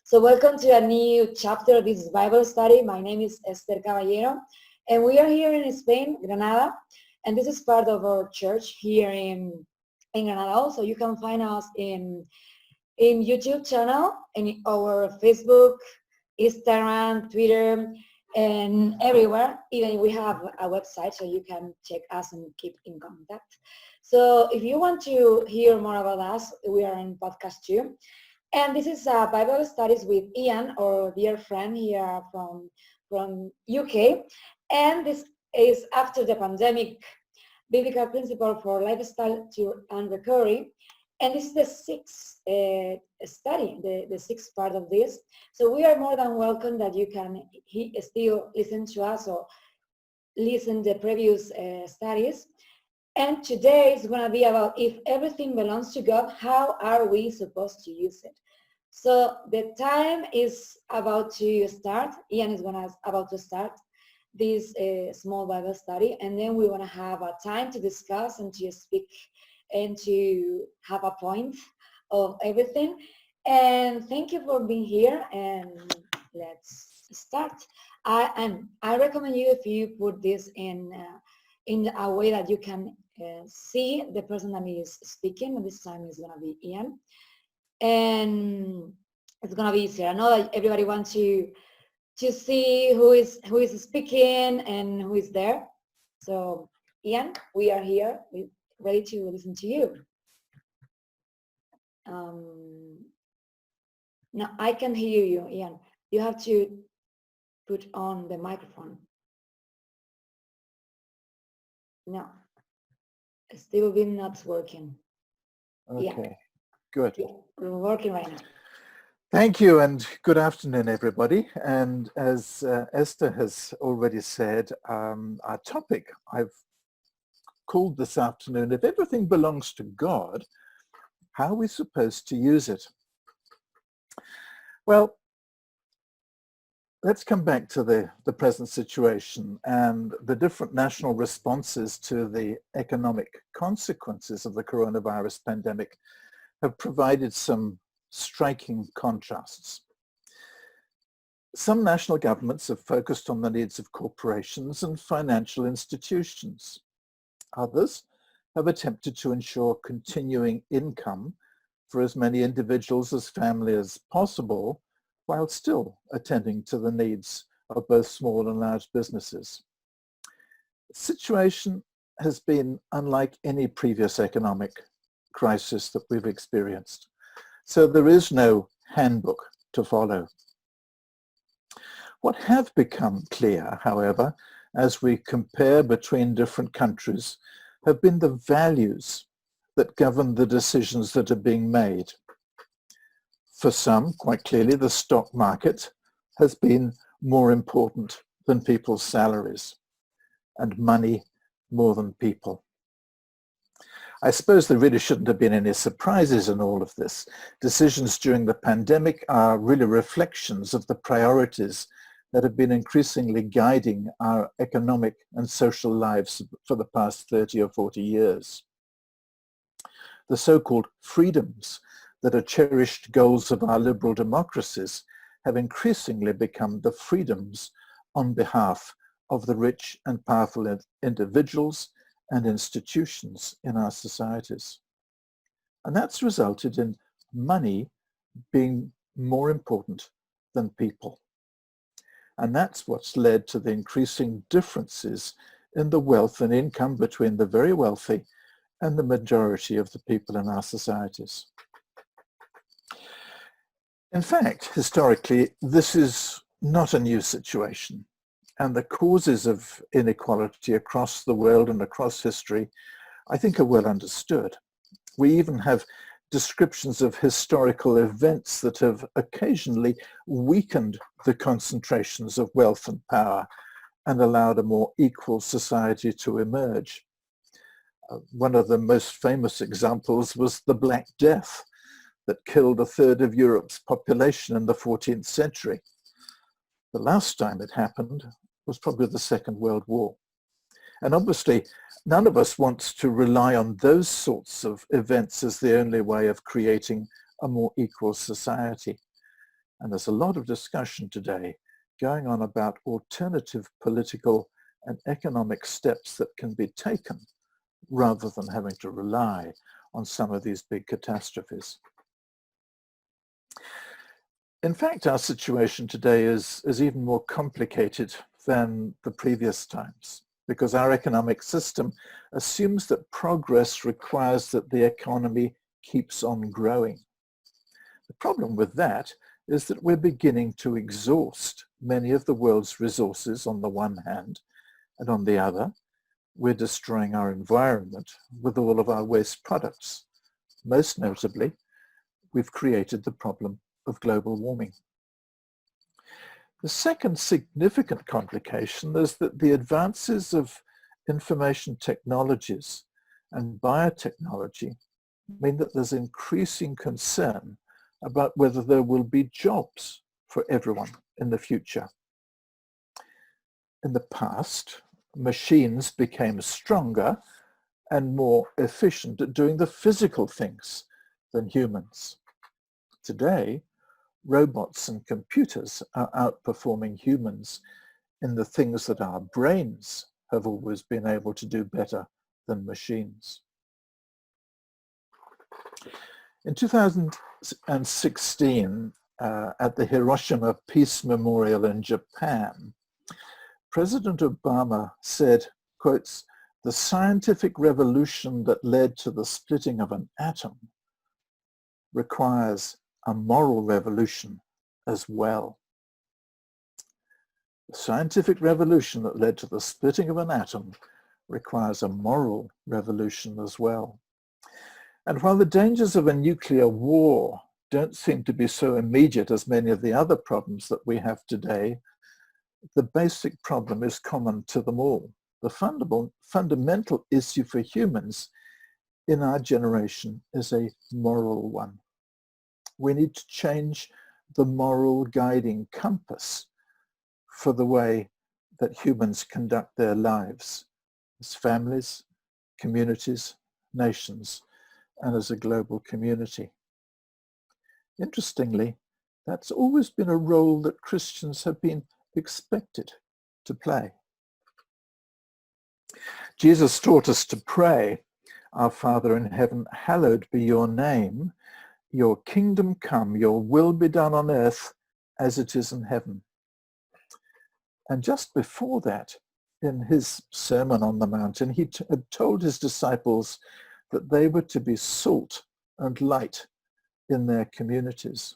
So welcome to a new chapter of this Bible study. My name is Esther Caballero, and we are here in Spain, Granada, and this is part of our church here in Granada. Also, you can find us in YouTube channel, in our Facebook, Instagram, Twitter, and everywhere. Even we have a website, so you can check us and keep in contact. So if you want to hear more about us, we are in podcast too. And this is Bible Studies with Iain, our dear friend here from UK. And this is after the pandemic, biblical principle for lifestyle and recovery. And this is the sixth study, the sixth part of this. So we are more than welcome that you can still listen to us or listen to the previous studies. And today is going to be about if everything belongs to God, how are we supposed to use it? So the time is about to start. Iain is about to start this small Bible study, and then we want to have a time to discuss and to speak and to have a point of everything. And thank you for being here, and let's start. I recommend you if you put this in a way that you can see the person that is speaking, and this time is going to be Iain. And it's going to be easier. I know that everybody wants to see who is speaking and who is there. So Iain, we are here, ready to listen to you. Now I can hear you, Iain. You have to put on the microphone. No, it's still been not working. Okay, yeah. Good. We're working right now. Thank you and good afternoon, everybody. And as Esther has already said, our topic I've called this afternoon, if everything belongs to God, how are we supposed to use it? Well, let's come back to the present situation and the different national responses to the economic consequences of the coronavirus pandemic have provided some striking contrasts. Some national governments have focused on the needs of corporations and financial institutions. Others have attempted to ensure continuing income for as many individuals as families as possible, while still attending to the needs of both small and large businesses. The situation has been unlike any previous economic crisis that we've experienced. So there is no handbook to follow. What have become clear, however, as we compare between different countries, have been the values that govern the decisions that are being made. For some, quite clearly, the stock market has been more important than people's salaries, and money more than people. I suppose there really shouldn't have been any surprises in all of this. Decisions during the pandemic are really reflections of the priorities that have been increasingly guiding our economic and social lives for the past 30 or 40 years. The so-called freedoms that are cherished goals of our liberal democracies have increasingly become the freedoms on behalf of the rich and powerful individuals and institutions in our societies. And that's resulted in money being more important than people. And that's what's led to the increasing differences in the wealth and income between the very wealthy and the majority of the people in our societies. In fact, historically, this is not a new situation. And the causes of inequality across the world and across history, I think, are well understood. We even have descriptions of historical events that have occasionally weakened the concentrations of wealth and power and allowed a more equal society to emerge. One of the most famous examples was the Black Death that killed a third of Europe's population in the 14th century. The last time it happened was probably the Second World War. And obviously, none of us wants to rely on those sorts of events as the only way of creating a more equal society. And there's a lot of discussion today going on about alternative political and economic steps that can be taken rather than having to rely on some of these big catastrophes. In fact, our situation today is even more complicated than the previous times, because our economic system assumes that progress requires that the economy keeps on growing. The problem with that is that we're beginning to exhaust many of the world's resources on the one hand, and on the other, we're destroying our environment with all of our waste products. Most notably, we've created the problem of global warming. The second significant complication is that the advances of information technologies and biotechnology mean that there's increasing concern about whether there will be jobs for everyone in the future. In the past, machines became stronger and more efficient at doing the physical things than humans. Today, robots and computers are outperforming humans in the things that our brains have always been able to do better than machines. In 2016, at the Hiroshima Peace Memorial in Japan, President Obama said, quotes, "The scientific revolution that led to the splitting of an atom requires a moral revolution as well." The scientific revolution that led to the splitting of an atom requires a moral revolution as well. And while the dangers of a nuclear war don't seem to be so immediate as many of the other problems that we have today, the basic problem is common to them all. The fundamental issue for humans in our generation is a moral one. We need to change the moral guiding compass for the way that humans conduct their lives as families, communities, nations, and as a global community. Interestingly, that's always been a role that Christians have been expected to play. Jesus taught us to pray, "Our Father in heaven, hallowed be your name. Your kingdom come, your will be done on earth as it is in heaven." And just before that, in his Sermon on the Mountain, he had told his disciples that they were to be salt and light in their communities.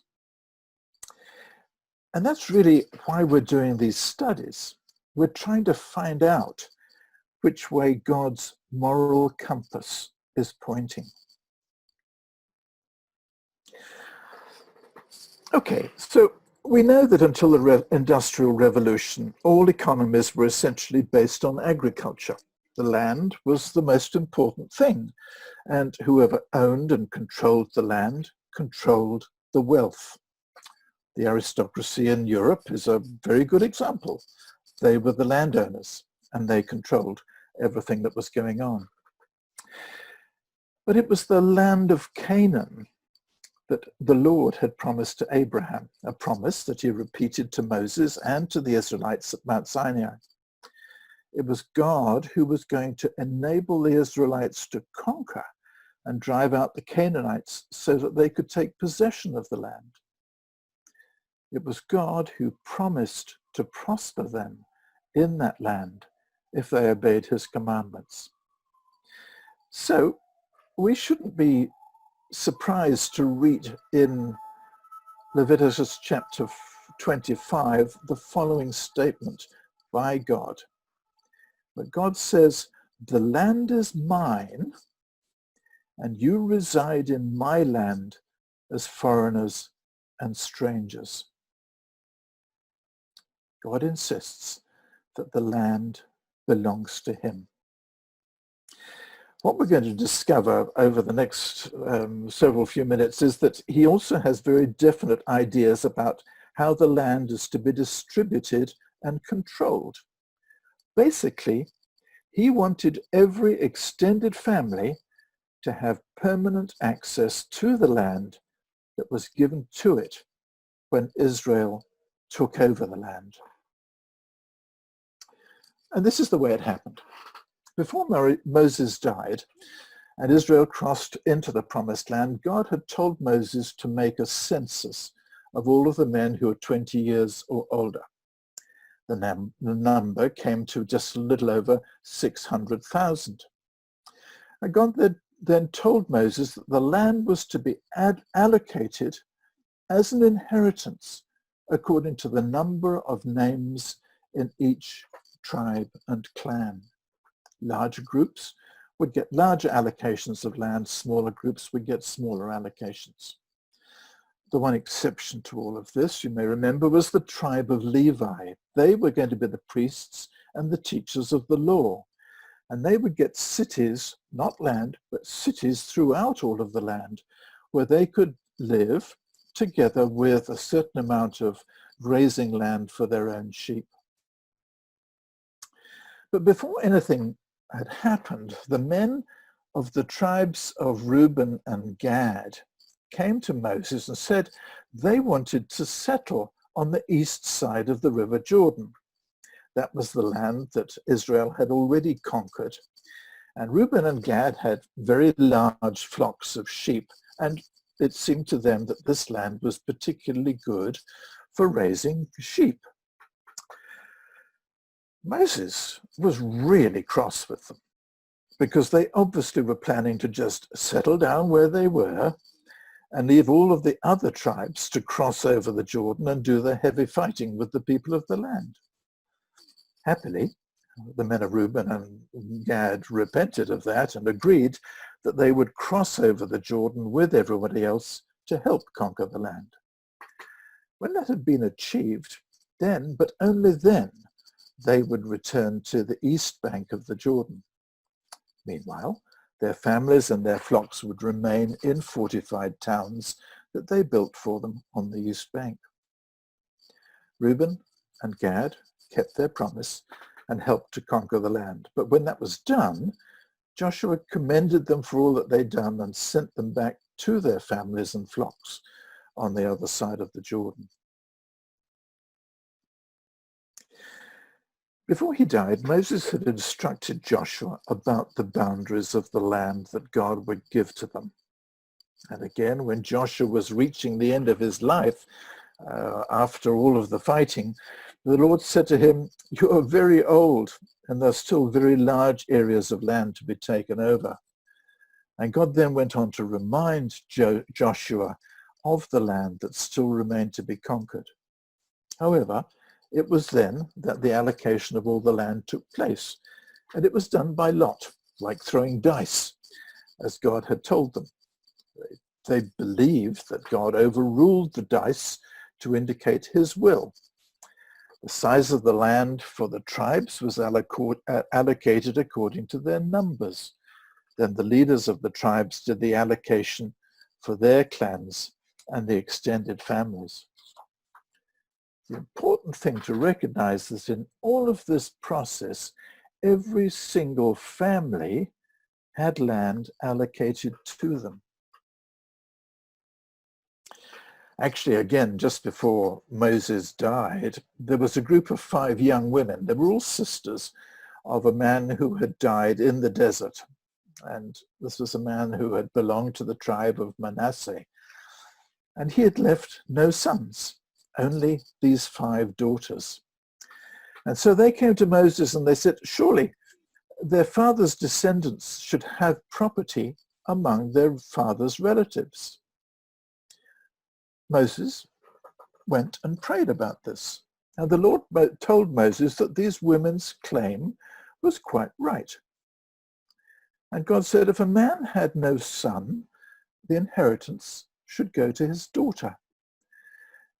And that's really why we're doing these studies. We're trying to find out which way God's moral compass is pointing. Okay, so we know that until the Industrial Revolution, all economies were essentially based on agriculture. The land was the most important thing, and whoever owned and controlled the land controlled the wealth. The aristocracy in Europe is a very good example. They were the landowners, and they controlled everything that was going on. But it was the land of Canaan that the Lord had promised to Abraham, a promise that he repeated to Moses and to the Israelites at Mount Sinai. It was God who was going to enable the Israelites to conquer and drive out the Canaanites so that they could take possession of the land. It was God who promised to prosper them in that land if they obeyed his commandments. So we shouldn't be surprised to read in Leviticus chapter 25 the following statement by God. But God says, "The land is mine, and you reside in my land as foreigners and strangers." God insists that the land belongs to him. What we're going to discover over the next several few minutes is that he also has very definite ideas about how the land is to be distributed and controlled. Basically, he wanted every extended family to have permanent access to the land that was given to it when Israel took over the land. And this is the way it happened. Before Moses died and Israel crossed into the promised land, God had told Moses to make a census of all of the men who were 20 years or older. The number came to just a little over 600,000. And God then told Moses that the land was to be allocated as an inheritance according to the number of names in each tribe and clan. Larger groups would get larger allocations of land, smaller groups would get smaller allocations. The one exception to all of this, you may remember, was the tribe of Levi. They were going to be the priests and the teachers of the law. And they would get cities, not land, but cities throughout all of the land where they could live together with a certain amount of grazing land for their own sheep. But before anything had happened, the men of the tribes of Reuben and Gad came to Moses and said they wanted to settle on the east side of the river Jordan. That was the land that Israel had already conquered. And Reuben and Gad had very large flocks of sheep, and it seemed to them that this land was particularly good for raising sheep. Moses was really cross with them because they obviously were planning to just settle down where they were and leave all of the other tribes to cross over the Jordan and do the heavy fighting with the people of the land. Happily, the men of Reuben and Gad repented of that and agreed that they would cross over the Jordan with everybody else to help conquer the land. When that had been achieved, then, but only then, they would return to the east bank of the Jordan. Meanwhile, their families and their flocks would remain in fortified towns that they built for them on the east bank. Reuben and Gad kept their promise and helped to conquer the land. But when that was done, Joshua commended them for all that they'd done and sent them back to their families and flocks on the other side of the Jordan. Before he died, Moses had instructed Joshua about the boundaries of the land that God would give to them. And again, when Joshua was reaching the end of his life, after all of the fighting, the Lord said to him, "You are very old, and there are still very large areas of land to be taken over." And God then went on to remind Joshua of the land that still remained to be conquered. However, it was then that the allocation of all the land took place, and it was done by lot, like throwing dice, as God had told them. They believed that God overruled the dice to indicate his will. The size of the land for the tribes was allocated according to their numbers. Then the leaders of the tribes did the allocation for their clans and the extended families. The important thing to recognize is in all of this process, every single family had land allocated to them. Actually, again, just before Moses died, there was a group of 5 young women. They were all sisters of a man who had died in the desert. And this was a man who had belonged to the tribe of Manasseh. And he had left no sons, only these 5 daughters. And so they came to Moses and they said, surely their father's descendants should have property among their father's relatives. Moses went and prayed about this. And the Lord told Moses that these women's claim was quite right. And God said, if a man had no son, the inheritance should go to his daughter.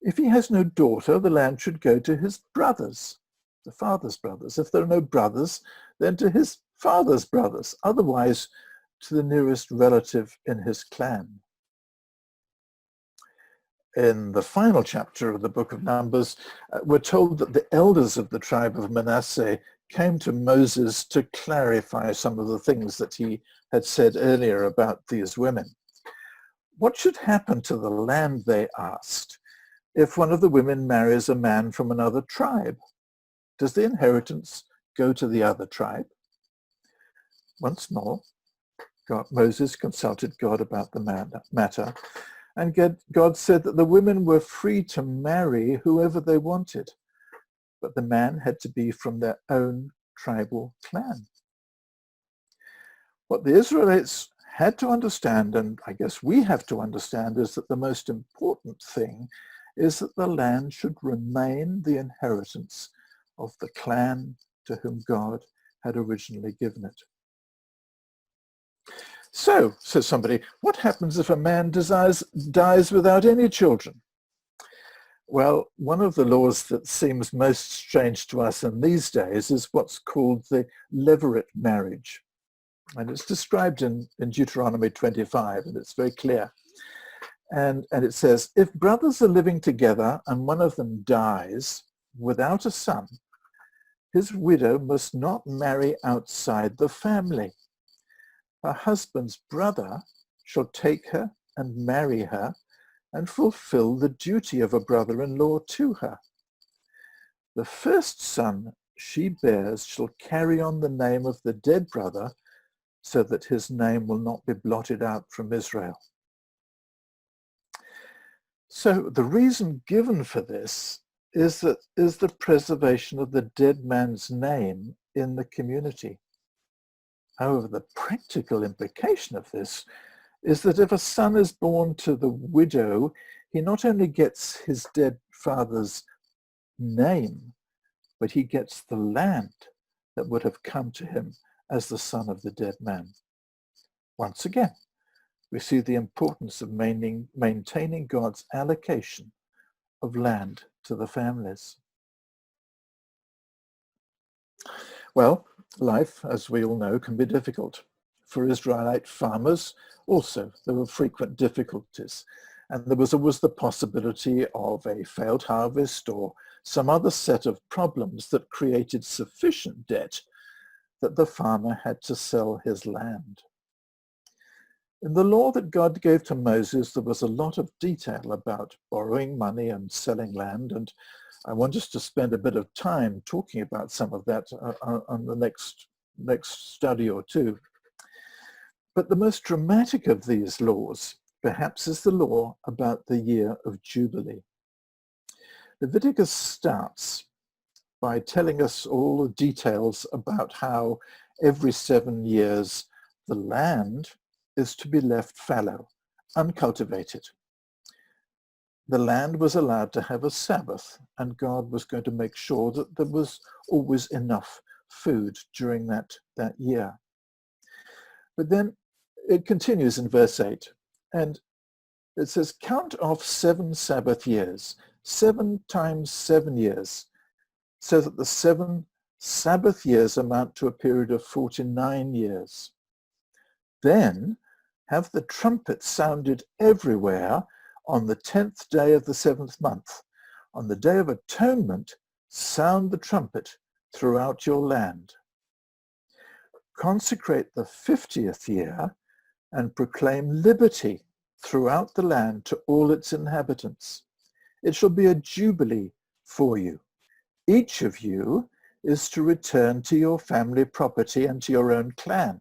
If he has no daughter, the land should go to his brothers, the father's brothers. If there are no brothers, then to his father's brothers, otherwise to the nearest relative in his clan. In the final chapter of the book of Numbers, we're told that the elders of the tribe of Manasseh came to Moses to clarify some of the things that he had said earlier about these women. What should happen to the land, they asked, if one of the women marries a man from another tribe? Does the inheritance go to the other tribe? Once more, Moses consulted God about the matter, and God said that the women were free to marry whoever they wanted, but the man had to be from their own tribal clan. What the Israelites had to understand, and I guess we have to understand, is that the most important thing is that the land should remain the inheritance of the clan to whom God had originally given it. So, says somebody, what happens if a man dies without any children? Well, one of the laws that seems most strange to us in these days is what's called the levirate marriage. And it's described in Deuteronomy 25, and it's very clear. And it says, if brothers are living together and one of them dies without a son, his widow must not marry outside the family. Her husband's brother shall take her and marry her and fulfill the duty of a brother-in-law to her. The first son she bears shall carry on the name of the dead brother, so that his name will not be blotted out from Israel. So the reason given for this is the preservation of the dead man's name in the community. However, the practical implication of this is that if a son is born to the widow, he not only gets his dead father's name, but he gets the land that would have come to him as the son of the dead man. Once again, we see the importance of maintaining God's allocation of land to the families. Well, life, as we all know, can be difficult. For Israelite farmers, also, there were frequent difficulties. And there was always the possibility of a failed harvest or some other set of problems that created sufficient debt that the farmer had to sell his land. In the law that God gave to Moses, there was a lot of detail about borrowing money and selling land, and I want us to spend a bit of time talking about some of that on the next study or two. But the most dramatic of these laws, perhaps, is the law about the year of Jubilee. Leviticus starts by telling us all the details about how every 7 years the land is to be left fallow, uncultivated. The land was allowed to have a Sabbath, and God was going to make sure that there was always enough food during that year. But then it continues in verse 8, and it says, count off 7 Sabbath years, 7 times 7 years, so that the 7 Sabbath years amount to a period of 49 years. Then have the trumpet sounded everywhere on the 10th day of the 7th month. On the Day of Atonement, sound the trumpet throughout your land. Consecrate the 50th year and proclaim liberty throughout the land to all its inhabitants. It shall be a jubilee for you. Each of you is to return to your family property and to your own clan.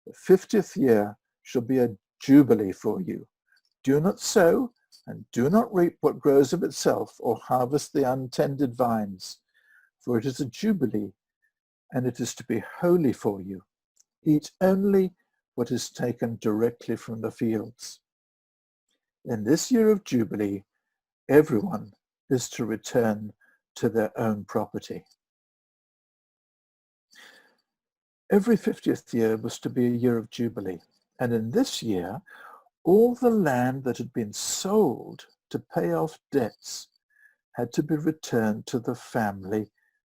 The 50th year shall be a jubilee for you. Do not sow and do not reap what grows of itself or harvest the untended vines, for it is a jubilee and it is to be holy for you. Eat only what is taken directly from the fields. In this year of Jubilee, everyone is to return to their own property. Every 50th year was to be a year of Jubilee, and in this year, all the land that had been sold to pay off debts had to be returned to the family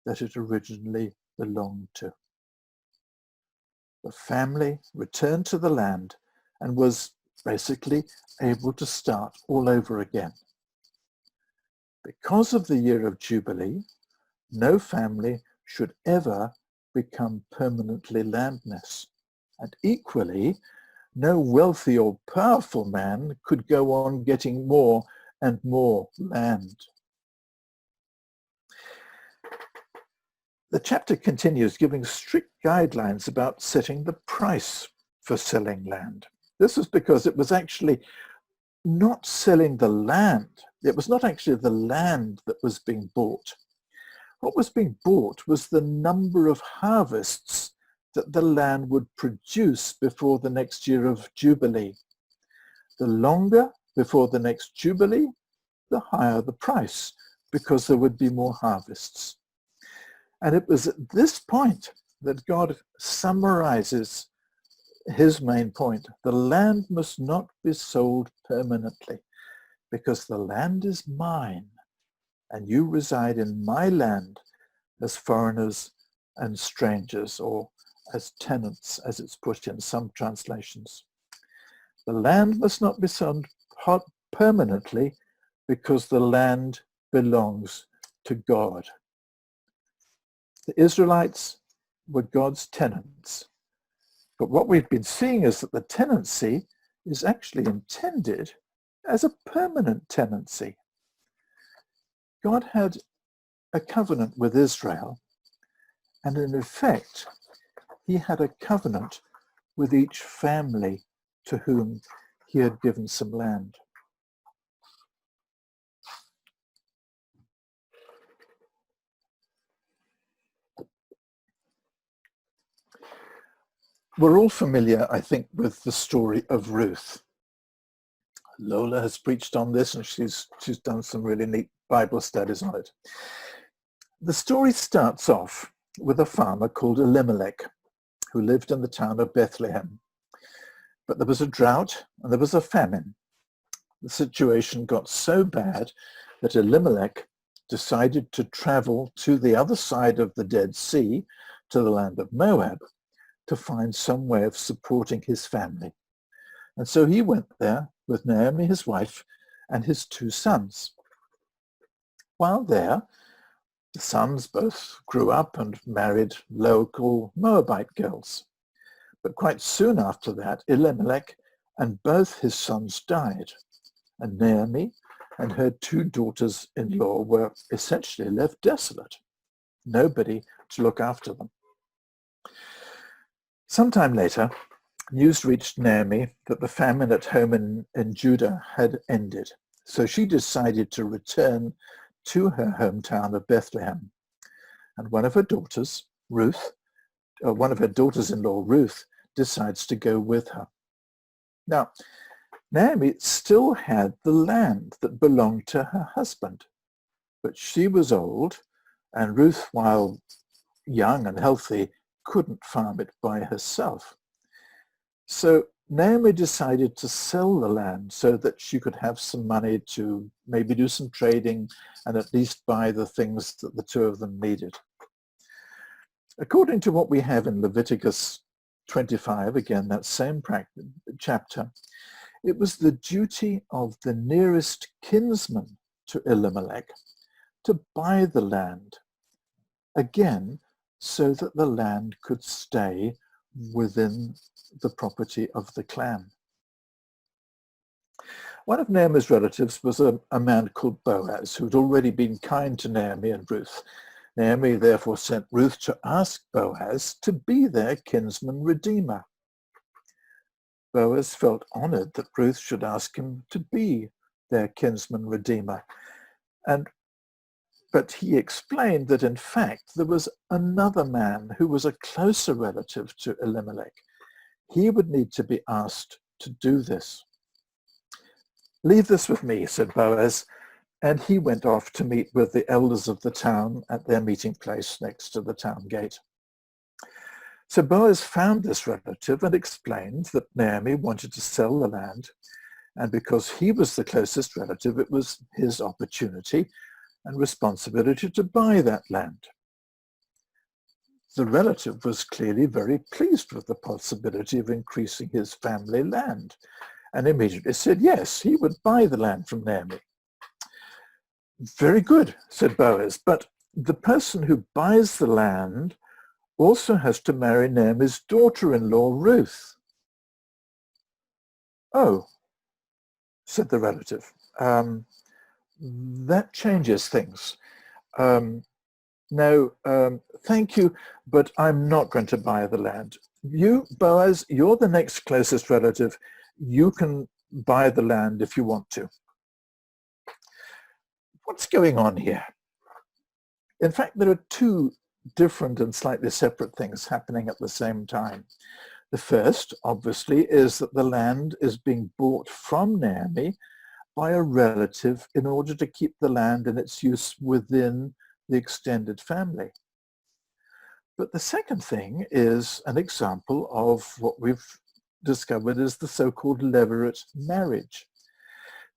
that it originally belonged to. The family returned to the land and was basically able to start all over again. Because of the year of Jubilee, no family should ever become permanently landless. And equally, no wealthy or powerful man could go on getting more and more land. The chapter continues giving strict guidelines about setting the price for selling land. This is because it was actually not selling the land. It was not actually the land that was being bought. What was being bought was the number of harvests that the land would produce before the next year of Jubilee. The longer before the next Jubilee, the higher the price, because there would be more harvests. And it was at this point that God summarizes his main point. The land must not be sold permanently, because the land is mine, and you reside in my land as foreigners and strangers, or as tenants, as it's put in some translations. The land must not be sold permanently, because the land belongs to God. The Israelites were God's tenants. But what we've been seeing is that the tenancy is actually intended as a permanent tenancy. God had a covenant with Israel, and in effect, he had a covenant with each family to whom he had given some land. We're all familiar, I think, with the story of Ruth. Lola has preached on this, and she's done some really neat Bible studies on it. The story starts off with a farmer called Elimelech, who lived in the town of Bethlehem. But there was a drought and there was a famine. The situation got so bad that Elimelech decided to travel to the other side of the Dead Sea, to the land of Moab, to find some way of supporting his family. And so he went there with Naomi, his wife, and his 2 sons. While there, the sons both grew up and married local Moabite girls. But quite soon after that, Elimelech and both his sons died, and Naomi and her 2 daughters-in-law were essentially left desolate. Nobody to look after them. Sometime later, news reached Naomi that the famine at home in Judah had ended. So she decided to return to her hometown of Bethlehem. And one of her daughters-in-law, Ruth, decides to go with her. Now, Naomi still had the land that belonged to her husband, but she was old, and Ruth, while young and healthy, couldn't farm it by herself. So Naomi decided to sell the land so that she could have some money to maybe do some trading and at least buy the things that the 2 of them needed. According to what we have in Leviticus 25, again, that same chapter, it was the duty of the nearest kinsman to Elimelech to buy the land, again, so that the land could stay within the property of the clan. One of Naomi's relatives was a man called Boaz, who had already been kind to Naomi and Ruth. Naomi therefore sent Ruth to ask Boaz to be their kinsman redeemer. Boaz felt honored that Ruth should ask him to be their kinsman redeemer. But he explained that in fact there was another man who was a closer relative to Elimelech. He would need to be asked to do this. "Leave this with me," said Boaz, and he went off to meet with the elders of the town at their meeting place next to the town gate. So Boaz found this relative and explained that Naomi wanted to sell the land, and because he was the closest relative, it was his opportunity and responsibility to buy that land. The relative was clearly very pleased with the possibility of increasing his family land, and immediately said yes, he would buy the land from Naomi. "Very good," said Boaz, "but the person who buys the land also has to marry Naomi's daughter-in-law, Ruth." "Oh," said the relative, that changes things. No, thank you, but I'm not going to buy the land. You, Boaz, you're the next closest relative. You can buy the land if you want to. What's going on here? In fact, there are two different and slightly separate things happening at the same time. The first, obviously, is that the land is being bought from Naomi by a relative in order to keep the land in its use within the extended family. But the second thing is an example of what we've discovered is the so-called levirate marriage.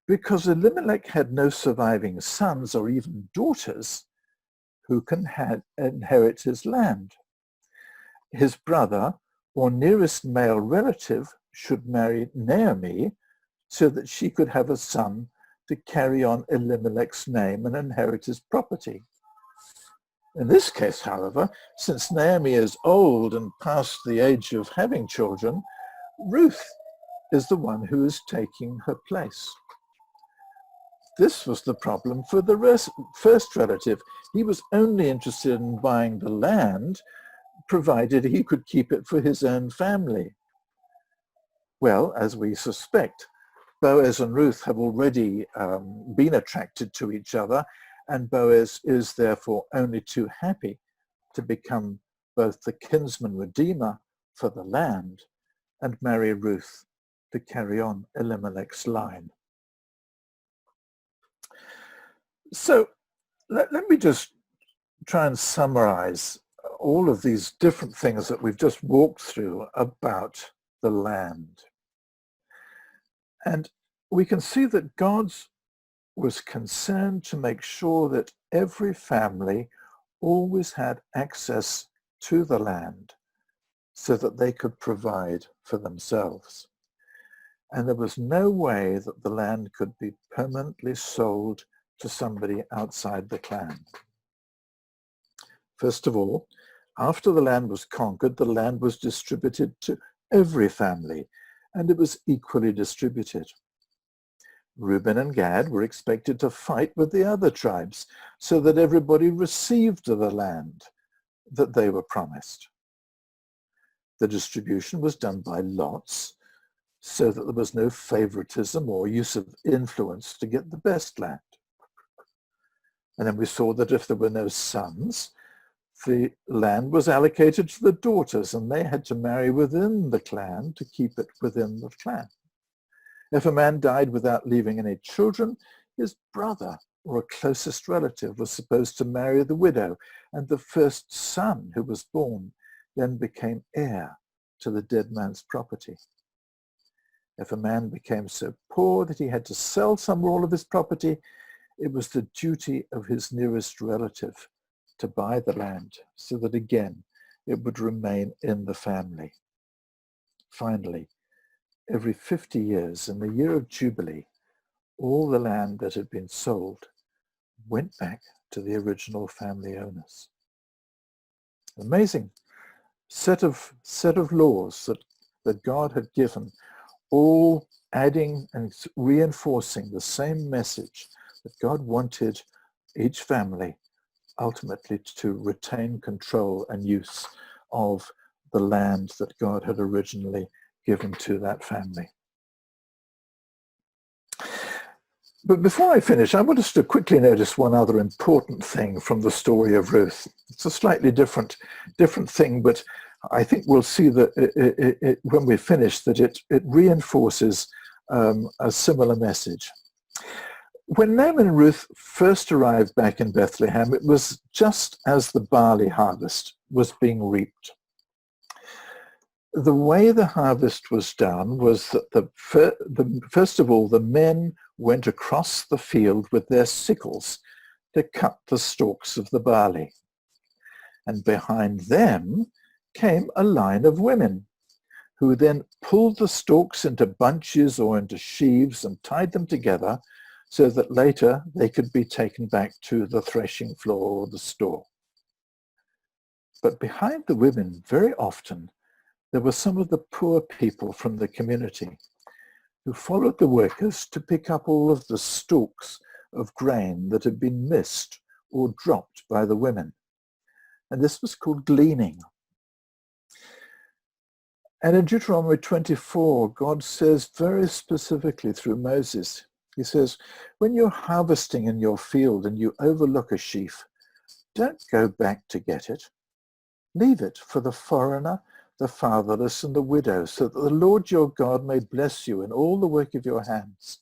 Because Elimelech had no surviving sons or even daughters who can inherit his land. His brother or nearest male relative should marry Naomi so that she could have a son to carry on Elimelech's name and inherit his property. In this case, however, since Naomi is old and past the age of having children, Ruth is the one who is taking her place. This was the problem for the first relative. He was only interested in buying the land, provided he could keep it for his own family. Well, as we suspect, Boaz and Ruth have already been attracted to each other, and Boaz is therefore only too happy to become both the kinsman redeemer for the land and marry Ruth to carry on Elimelech's line. So let me just try and summarize all of these different things that we've just walked through about the land. And we can see that God was concerned to make sure that every family always had access to the land so that they could provide for themselves. And there was no way that the land could be permanently sold to somebody outside the clan. First of all, after the land was conquered, the land was distributed to every family, and it was equally distributed. Reuben and Gad were expected to fight with the other tribes so that everybody received the land that they were promised. The distribution was done by lots so that there was no favoritism or use of influence to get the best land. And then we saw that if there were no sons, the land was allocated to the daughters, and they had to marry within the clan to keep it within the clan. If a man died without leaving any children, his brother or a closest relative was supposed to marry the widow, and the first son who was born then became heir to the dead man's property. If a man became so poor that he had to sell some or all of his property, it was the duty of his nearest relative to buy the land so that again it would remain in the family. Finally, every 50 years in the year of Jubilee, all the land that had been sold went back to the original family owners. Amazing set of laws that God had given, all adding and reinforcing the same message that God wanted each family ultimately to retain control and use of the land that God had originally given to that family. But before I finish, I want us to quickly notice one other important thing from the story of Ruth. It's a slightly different thing, but I think we'll see that when we finish that it reinforces a similar message. When Naomi and Ruth first arrived back in Bethlehem, it was just as the barley harvest was being reaped. The way the harvest was done was that first of all, the men went across the field with their sickles to cut the stalks of the barley. And behind them came a line of women who then pulled the stalks into bunches or into sheaves and tied them together so that later they could be taken back to the threshing floor or the store. But behind the women, very often, there were some of the poor people from the community who followed the workers to pick up all of the stalks of grain that had been missed or dropped by the women. And this was called gleaning. And in Deuteronomy 24, God says very specifically through Moses, he says, when you're harvesting in your field and you overlook a sheaf, don't go back to get it. Leave it for the foreigner, the fatherless, and the widow, so that the Lord your God may bless you in all the work of your hands.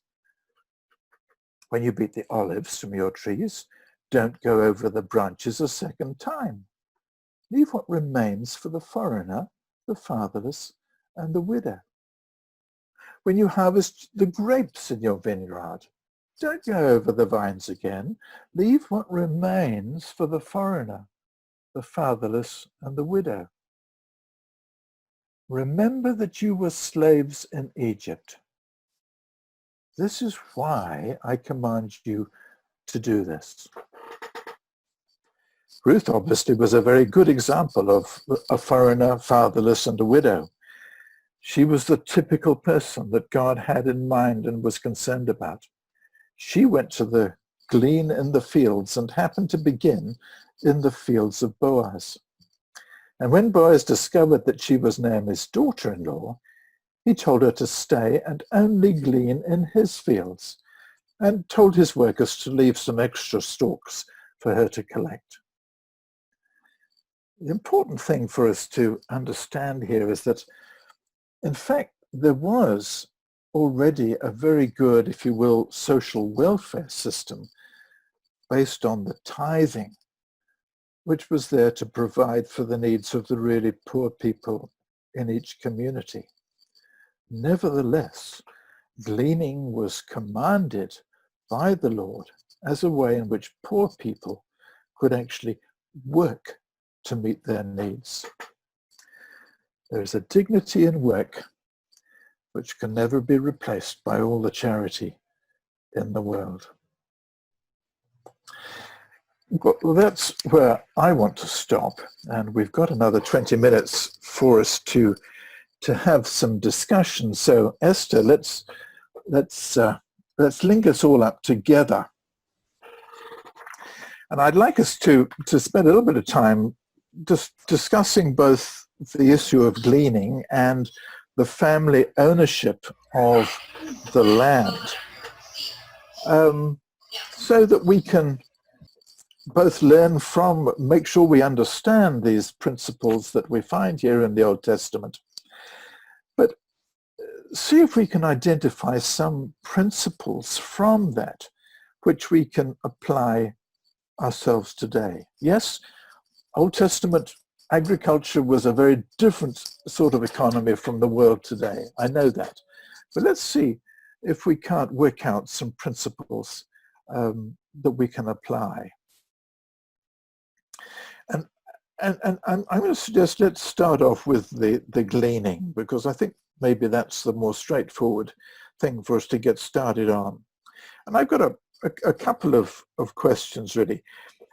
When you beat the olives from your trees, don't go over the branches a second time. Leave what remains for the foreigner, the fatherless, and the widow. When you harvest the grapes in your vineyard, don't go over the vines again. Leave what remains for the foreigner, the fatherless, and the widow. Remember that you were slaves in Egypt. This is why I command you to do this. Ruth obviously was a very good example of a foreigner, fatherless, and a widow. She was the typical person that God had in mind and was concerned about. She went to the glean in the fields and happened to begin in the fields of Boaz. And when Boaz discovered that she was Naomi's daughter-in-law, he told her to stay and only glean in his fields, and told his workers to leave some extra stalks for her to collect. The important thing for us to understand here is that, in fact, there was already a very good, if you will, social welfare system based on the tithing, which was there to provide for the needs of the really poor people in each community. Nevertheless, gleaning was commanded by the Lord as a way in which poor people could actually work to meet their needs. There is a dignity in work which can never be replaced by all the charity in the world. Well, that's where I want to stop, and we've got another 20 minutes for us to have some discussion. So Esther, let's link us all up together. And I'd like us to spend a little bit of time just discussing both the issue of gleaning and the family ownership of the land, so that we can both learn from, make sure we understand these principles that we find here in the Old Testament, but see if we can identify some principles from that which we can apply ourselves today. Yes, Old Testament agriculture was a very different sort of economy from the world today. I know that. But let's see if we can't work out some principles that we can apply. And I'm going to suggest let's start off with the gleaning, because I think maybe that's the more straightforward thing for us to get started on. And I've got a couple of questions really.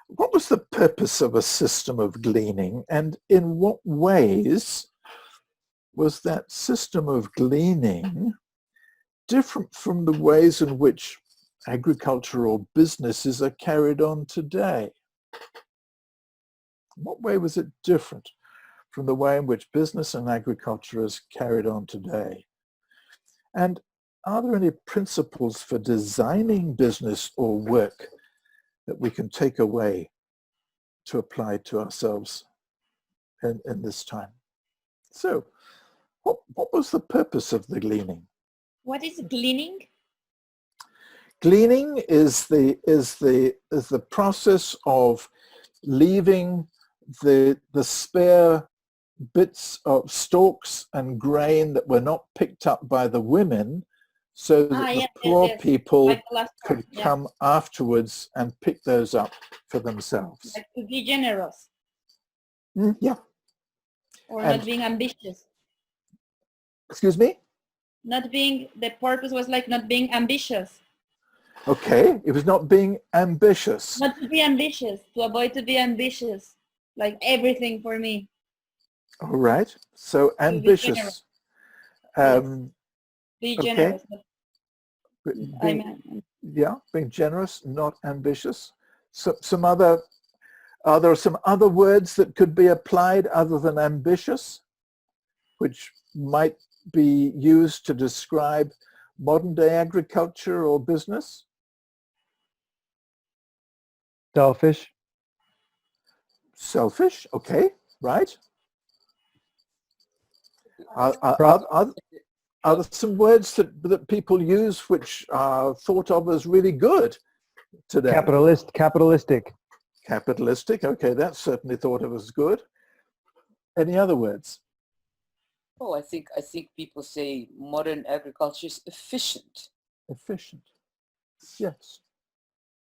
What was the purpose of a system of gleaning, and in what ways was that system of gleaning different from the ways in which agricultural businesses are carried on today? In what way was it different from the way in which business and agriculture is carried on today? And are there any principles for designing business or work that we can take away to apply to ourselves in this time? So, what was the purpose of the gleaning? What is gleaning? Gleaning is the process of leaving the spare bits of stalks and grain that were not picked up by the women, so that the poor people could come afterwards and pick those up for themselves. Like to be generous. Yeah. Or not being ambitious. Excuse me? The purpose was like not being ambitious. Okay, it was not being ambitious. Not to be ambitious, to avoid to be ambitious. Like everything for me. All right, so ambitious. Be generous. Yeah, being generous, not ambitious. So are there some other words that could be applied other than ambitious, which might be used to describe modern day agriculture or business? Selfish. Selfish, okay, right. Pro- Are there some words that people use which are thought of as really good today? Capitalistic. Capitalistic, okay, that's certainly thought of as good. Any other words? Oh, I think people say modern agriculture is efficient. Efficient. Yes.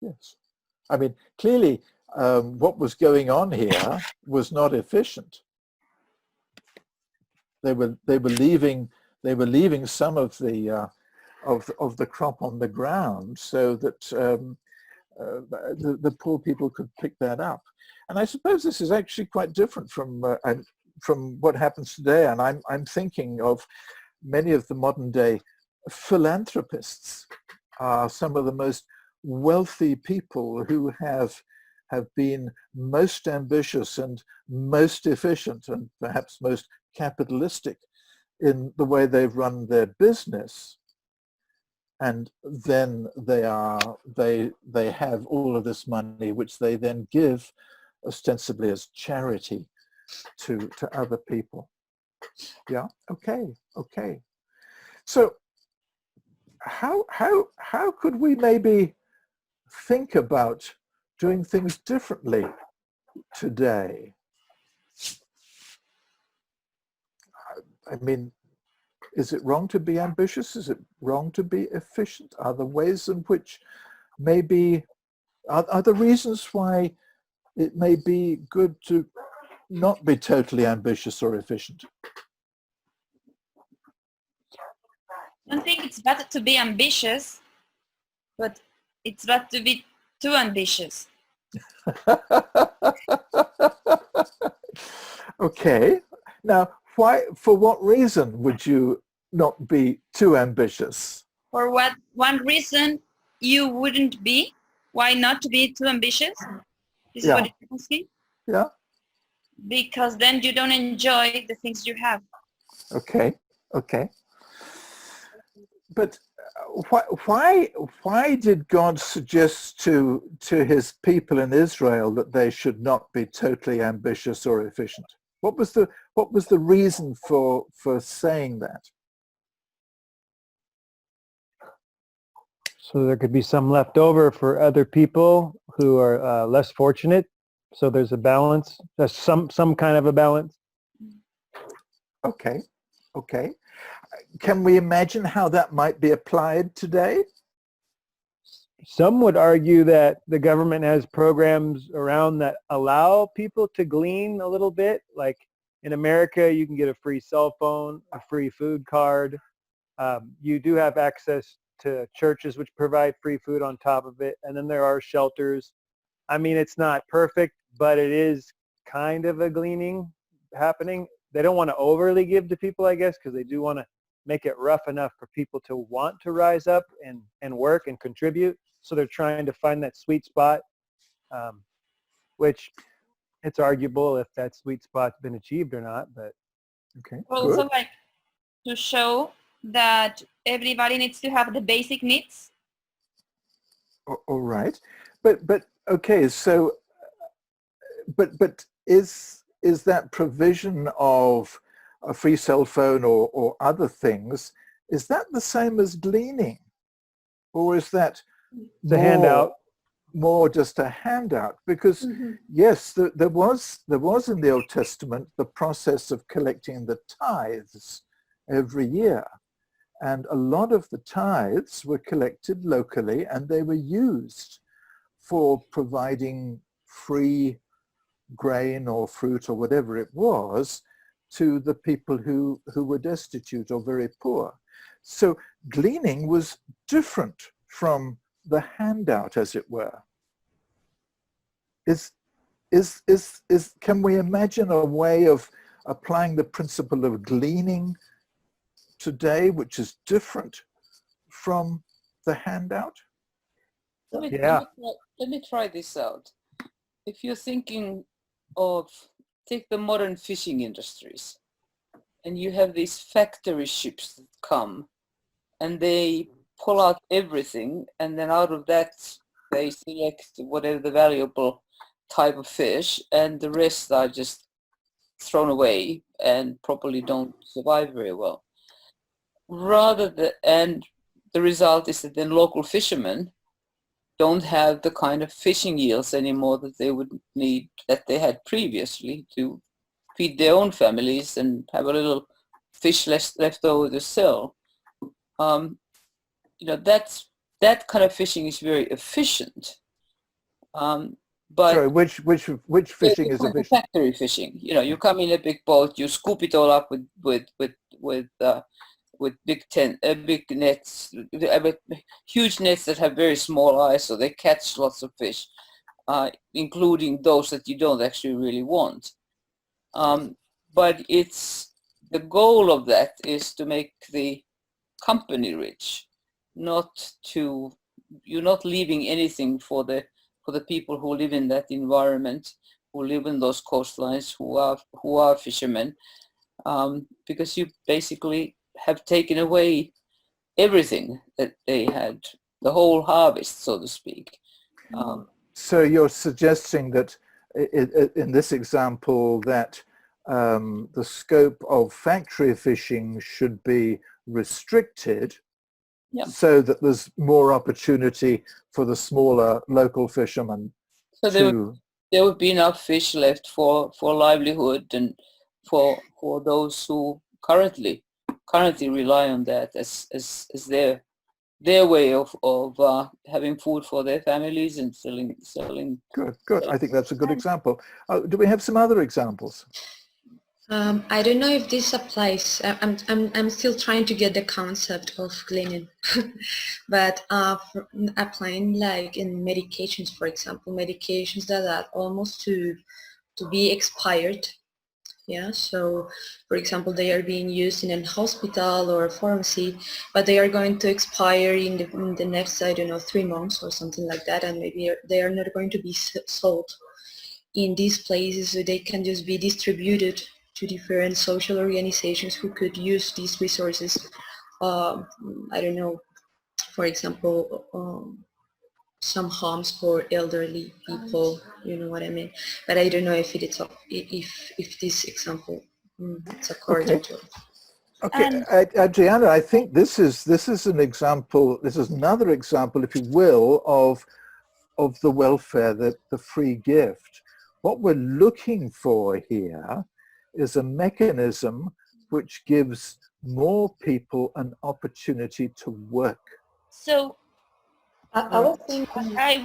Yes. I mean, clearly, what was going on here was not efficient. They were leaving some of the crop on the ground so that the poor people could pick that up. And I suppose this is actually quite different from what happens today. And I'm thinking of many of the modern day philanthropists are some of the most wealthy people who have been most ambitious and most efficient and perhaps most capitalistic in the way they've run their business. And then they have all of this money which they then give ostensibly as charity to other people. Yeah, okay. So how could we maybe think about doing things differently today? I mean, is it wrong to be ambitious? Is it wrong to be efficient? Are there ways in which maybe, are there reasons why it may be good to not be totally ambitious or efficient? I don't think it's better to be ambitious, but it's better to be too ambitious. Okay. Now, for what reason would you not be too ambitious? For what one reason you wouldn't be? Why not to be too ambitious? This is what you're asking? Yeah. Because then you don't enjoy the things you have. Okay. But why did God suggest to his people in Israel that they should not be totally ambitious or efficient? What was the reason for saying that? So there could be some left over for other people who are less fortunate. So there's a balance. There's some kind of a balance. Okay. Can we imagine how that might be applied today? Some would argue that the government has programs around that allow people to glean a little bit. Like in America, you can get a free cell phone, a free food card. You do have access to churches which provide free food on top of it. And then there are shelters. I mean, it's not perfect, but it is kind of a gleaning happening. They don't want to overly give to people, I guess, because they do want to make it rough enough for people to want to rise up and work and contribute. So they're trying to find that sweet spot, which it's arguable if that sweet spot's been achieved or not. But okay, Also, good. like to show that everybody needs to have the basic needs. All right, but okay. So, but is that provision of a free cell phone or other things, is that the same as gleaning, or is that it's a handout. More just a handout? Because yes, there was in the Old Testament the process of collecting the tithes every year, and a lot of the tithes were collected locally, and they were used for providing free grain or fruit or whatever it was to the people who were destitute or very poor. So gleaning was different from the handout, as it were. Can we imagine a way of applying the principle of gleaning today which is different from the handout? Let me try this out. If you're thinking of, take the modern fishing industries, and you have these factory ships that come and they pull out everything, and then out of that they select whatever the valuable type of fish, and the rest are just thrown away and probably don't survive very well. And the result is that then local fishermen don't have the kind of fishing yields anymore that they would need, that they had previously, to feed their own families and have a little fish left over to sell. That kind of fishing is very efficient. But sorry, which fishing is efficient? Factory fishing. You come in a big boat, you scoop it all up with big nets, huge nets that have very small eyes, so they catch lots of fish, including those that you don't actually really want. But the goal of that is to make the company rich, you're not leaving anything for the people who live in that environment, who live in those coastlines, who are fishermen, because you basically have taken away everything that they had, the whole harvest, so to speak. So you're suggesting that in this example that the scope of factory fishing should be restricted, so that there's more opportunity for the smaller local fishermen. So there would be enough fish left for livelihood and for those who currently rely on that as their way of having food for their families and selling. Good. I think that's a good example. Do we have some other examples? I don't know if this applies. I'm still trying to get the concept of cleaning, but applying like in medications, for example, medications that are almost to be expired. Yeah, so for example, they are being used in a hospital or a pharmacy, but they are going to expire in the next, 3 months or something like that, and maybe they are not going to be sold in these places, so they can just be distributed to different social organizations who could use these resources. I don't know, for example, some homes for elderly people, you know what I mean? But I don't know if if this example is according to. Okay, Adriana, I think this is an example. This is another example, if you will, of the welfare, the free gift. What we're looking for here is a mechanism which gives more people an opportunity to work. So I was thinking, I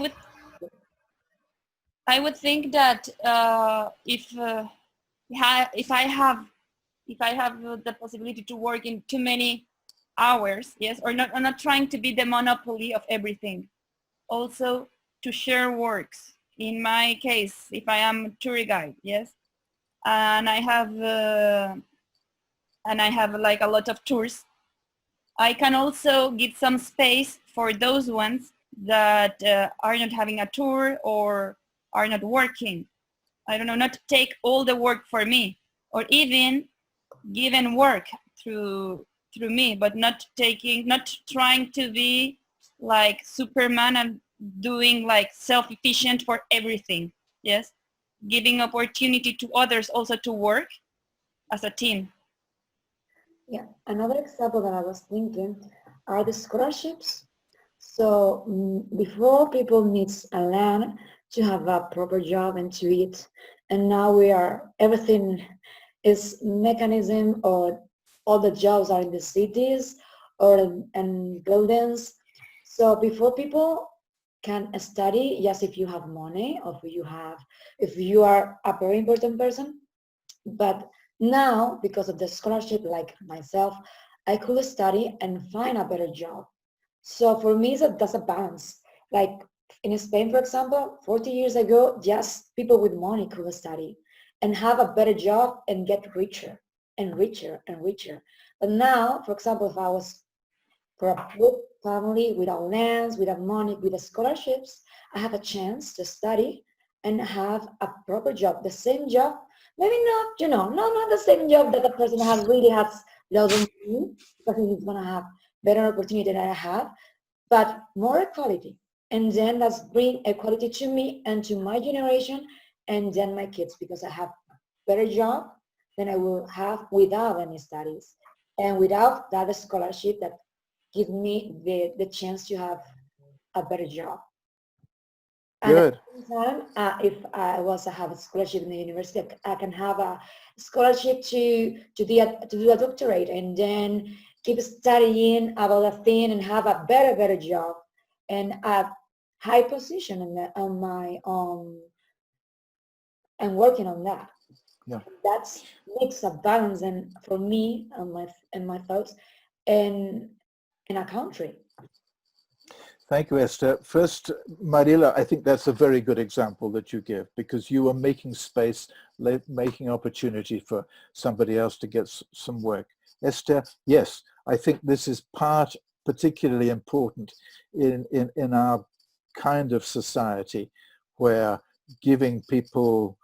would think that if I have the possibility to work in too many hours, yes, or not, I'm not trying to be the monopoly of everything. Also to share works. In my case, if I am a tour guide, yes, and I have like a lot of tours, I can also give some space for those ones that are not having a tour or are not working. I don't know, not take all the work for me, or even given work through me, but not trying to be like Superman and doing like self-efficient for everything. Yes, giving opportunity to others also to work as a team. yeah, another example that I was thinking are the scholarships. So before people needs a land to have a proper job and to eat, and now everything is mechanism, or all the jobs are in the cities or in buildings. So before people can study, yes, if you have money, or if you are a very important person, but now because of the scholarship, like myself, I could study and find a better job. So for me, that's a balance. Like in Spain, for example, 40 years ago, just people with money could study and have a better job and get richer and richer and richer. But now, for example, if I was for a poor family without lands, without money, with the scholarships, I have a chance to study and have a proper job, the same job, maybe not, not the same job that the person really has lost in me, because he's gonna have better opportunity than I have, but more equality. And then that's bring equality to me and to my generation and then my kids, because I have a better job than I will have without any studies and without that scholarship that gives me the chance to have a better job. And Good. at the same time, if I also have a scholarship in the university, I can have a scholarship to do a doctorate and then keep studying about a thing and have a better job and a high position on my and working on that. Yeah. That's makes a balance and for me and my thoughts in a country. Thank you, Esther. First, Marila, I think that's a very good example that you give, because you are making space, making opportunity for somebody else to get some work. Esther, yes, I think this is particularly important in our kind of society where giving people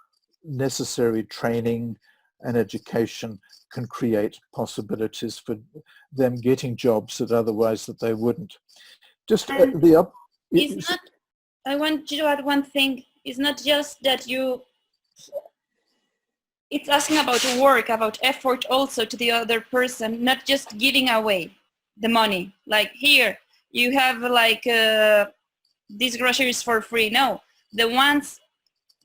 necessary training and education can create possibilities for them getting jobs that otherwise that they wouldn't. Just It's not, I want you to add one thing. It's not just that it's asking about work, about effort also to the other person, not just giving away the money. Like here, you have like these groceries for free. No, the ones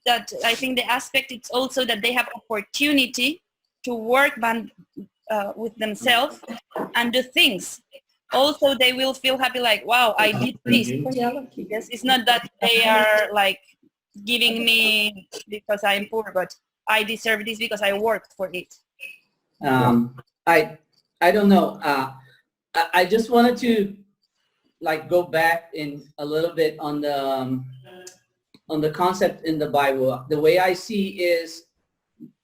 that I think the aspect it's also that they have opportunity to work with themselves and do things. Also, they will feel happy like, wow, I did this. Because it's not that they are like giving me because I'm poor, but I deserve this because I worked for it. I don't know. I just wanted to like go back in a little bit on the concept in the Bible. The way I see is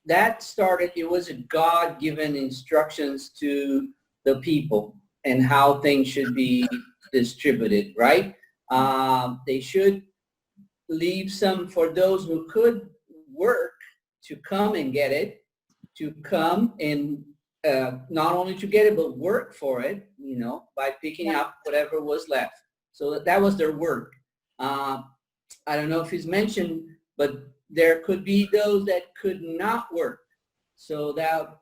that started, it was a God-given instructions to the people and how things should be distributed, right? They should leave some for those who could work to come and get it, to come and not only to get it, but work for it, by picking up whatever was left. So that was their work. I don't know if he's mentioned, but there could be those that could not work. So that,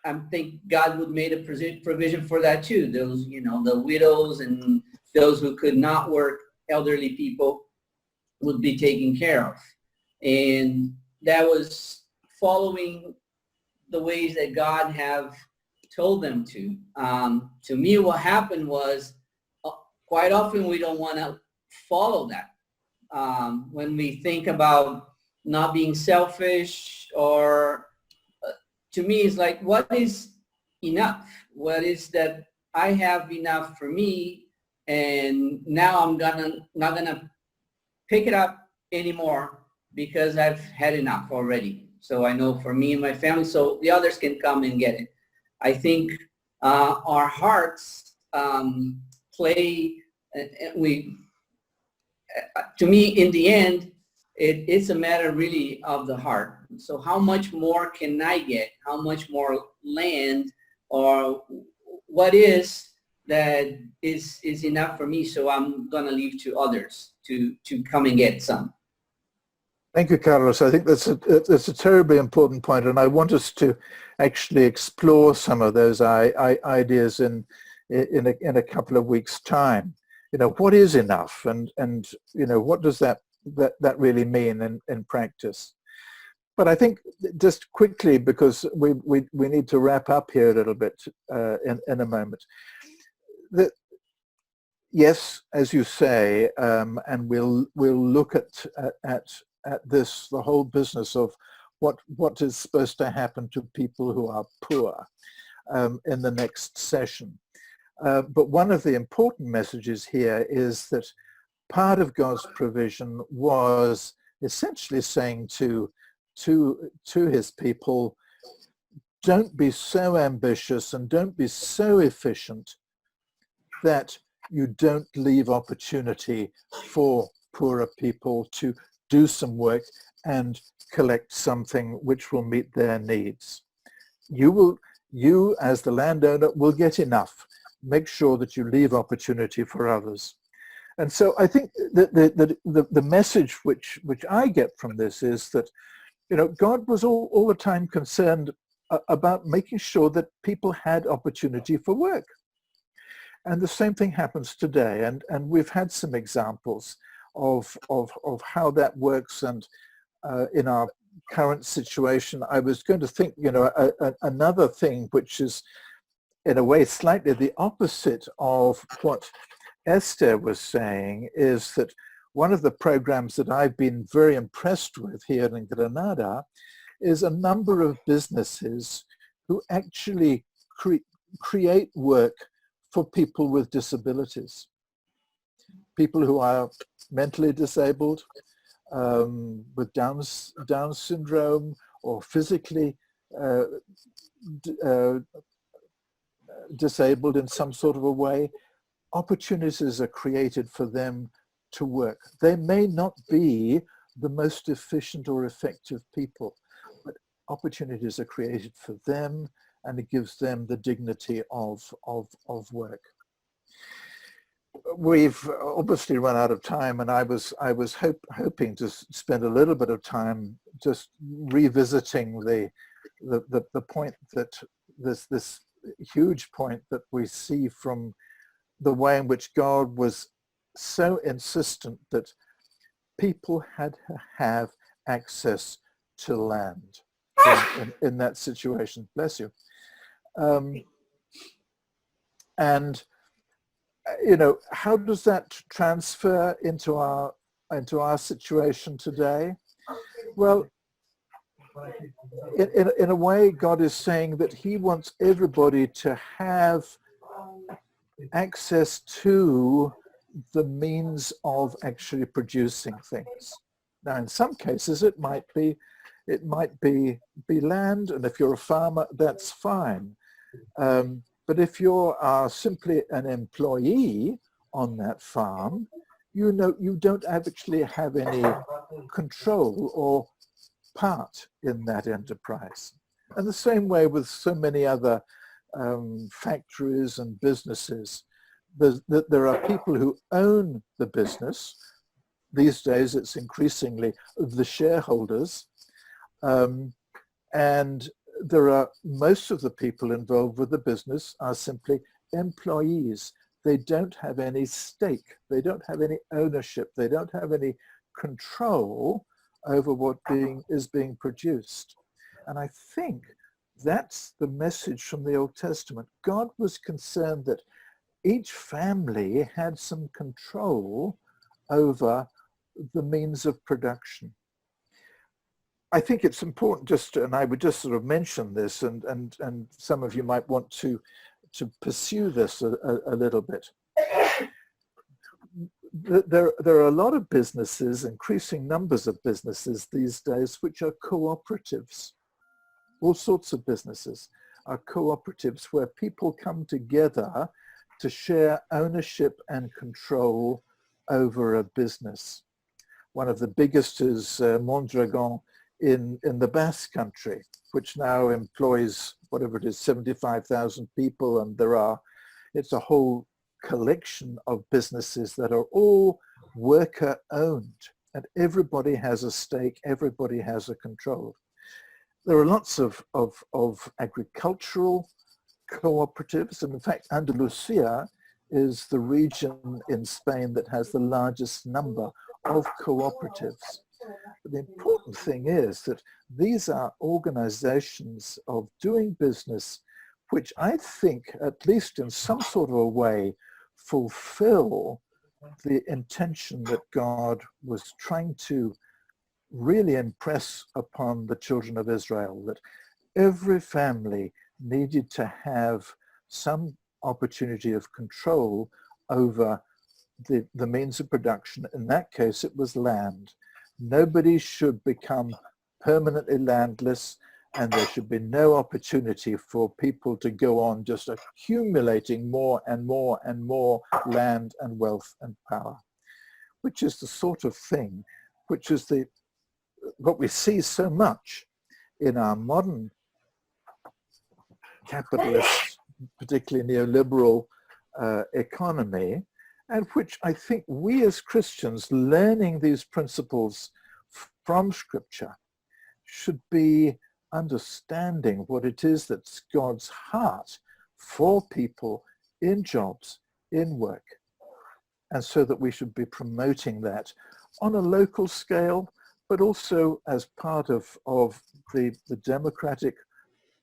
I think God would made a provision for that too. Those, the widows and those who could not work, elderly people would be taken care of. And that was following the ways that God have told them to. To me, what happened was quite often we don't want to follow that. When we think about not being selfish or to me, it's like, what is enough? What is that I have enough for me, and now I'm not gonna pick it up anymore because I've had enough already. So I know for me and my family, so the others can come and get it. I think our hearts play. To me, in the end, it's a matter really of the heart. So how much more can I get? How much more land, or what is that is enough for me? So I'm gonna leave to others to come and get some. Thank you, Carlos. I think that's a terribly important point, and I want us to actually explore some of those ideas in a couple of weeks' time. What is enough, and what does that really mean in practice? But I think just quickly, because we need to wrap up here a little bit in a moment. Yes, as you say, and we'll look at this, the whole business of what is supposed to happen to people who are poor in the next session. But one of the important messages here is that part of God's provision was essentially saying to his people, don't be so ambitious and don't be so efficient that you don't leave opportunity for poorer people to do some work and collect something which will meet their needs. You as the landowner will get enough. Make sure that you leave opportunity for others. And so I think that the message which I get from this is that, you know, God was all the time concerned about making sure that people had opportunity for work. And the same thing happens today. And we've had some examples of how that works. And in our current situation, I was going to think, you know, another thing which is in a way slightly the opposite of what Esther was saying is that one of the programs that I've been very impressed with here in Granada is a number of businesses who actually create work for people with disabilities, people who are mentally disabled, with Down syndrome, or physically disabled in some sort of a way. Opportunities are created for them to work. They may not be the most efficient or effective people, but opportunities are created for them, and it gives them the dignity of work. We've obviously run out of time, and I was hoping to spend a little bit of time just revisiting the point that this huge point that we see from the way in which God was so insistent that people had to have access to land in that situation. Bless you. And you know, how does that transfer into our situation today? Well, in a way, God is saying that he wants everybody to have access to the means of actually producing things. Now, in some cases, it might be land, and if you're a farmer, that's fine. But if you are simply an employee on that farm, you know, you don't actually have any control or part in that enterprise. And the same way with so many other factories and businesses, there are people who own the business. These days, it's increasingly the shareholders. And there are, most of the people involved with the business are simply employees. They don't have any stake. They don't have any ownership. They don't have any control over what is being produced. And I think that's the message from the Old Testament. God was concerned that each family had some control over the means of production. I think it's important and I would just sort of mention this, and some of you might want to pursue this a little bit. There are a lot of businesses, increasing numbers of businesses these days, which are cooperatives. All sorts of businesses are cooperatives where people come together to share ownership and control over a business. One of the biggest is Mondragon in the Basque Country, which now employs whatever it is, 75,000 people, and it's a whole collection of businesses that are all worker owned, and everybody has a stake, everybody has a control. There are lots of agricultural cooperatives, and in fact Andalusia is the region in Spain that has the largest number of cooperatives. But the important thing is that these are organizations of doing business which I think, at least in some sort of a way, fulfill the intention that God was trying to really impress upon the children of Israel, that every family needed to have some opportunity of control over the means of production. In that case, it was land. Nobody should become permanently landless, and there should be no opportunity for people to go on just accumulating more and more and more land and wealth and power, which is the sort of thing which is what we see so much in our modern capitalist, particularly neoliberal economy, and which I think we as Christians, learning these principles from Scripture, should be understanding what it is that's God's heart for people in jobs, in work, and so that we should be promoting that on a local scale, but also as part of the democratic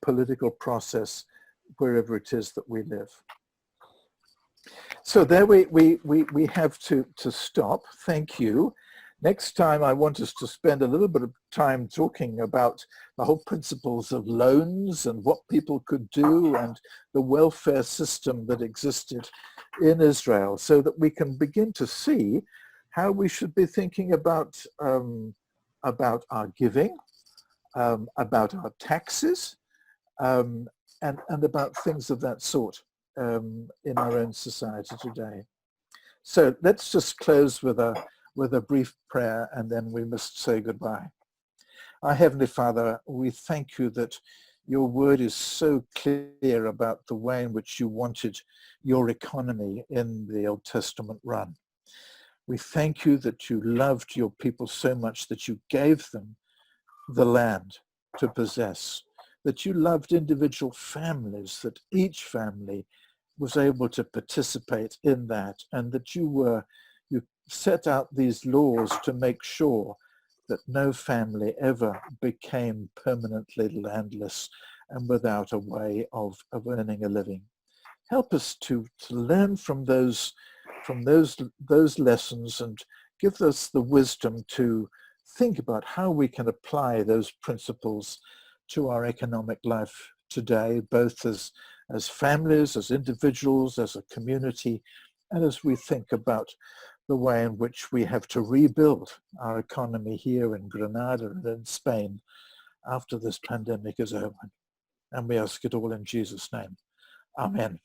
political process wherever it is that we live. So there we have to stop. Thank you. Next time I want us to spend a little bit of time talking about the whole principles of loans and what people could do and the welfare system that existed in Israel, so that we can begin to see how we should be thinking about our giving, about our taxes, and about things of that sort in our own society today. So let's just close with a brief prayer, and then we must say goodbye. Our Heavenly Father, we thank you that your word is so clear about the way in which you wanted your economy in the Old Testament run. We thank you that you loved your people so much that you gave them the land to possess, that you loved individual families, that each family was able to participate in that, and that you set out these laws to make sure that no family ever became permanently landless and without a way of earning a living. Help us to learn from those lessons, and give us the wisdom to think about how we can apply those principles to our economic life today, both as families, as individuals, as a community, and as we think about the way in which we have to rebuild our economy here in Granada and in Spain after this pandemic is over. And we ask it all in Jesus' name. Amen.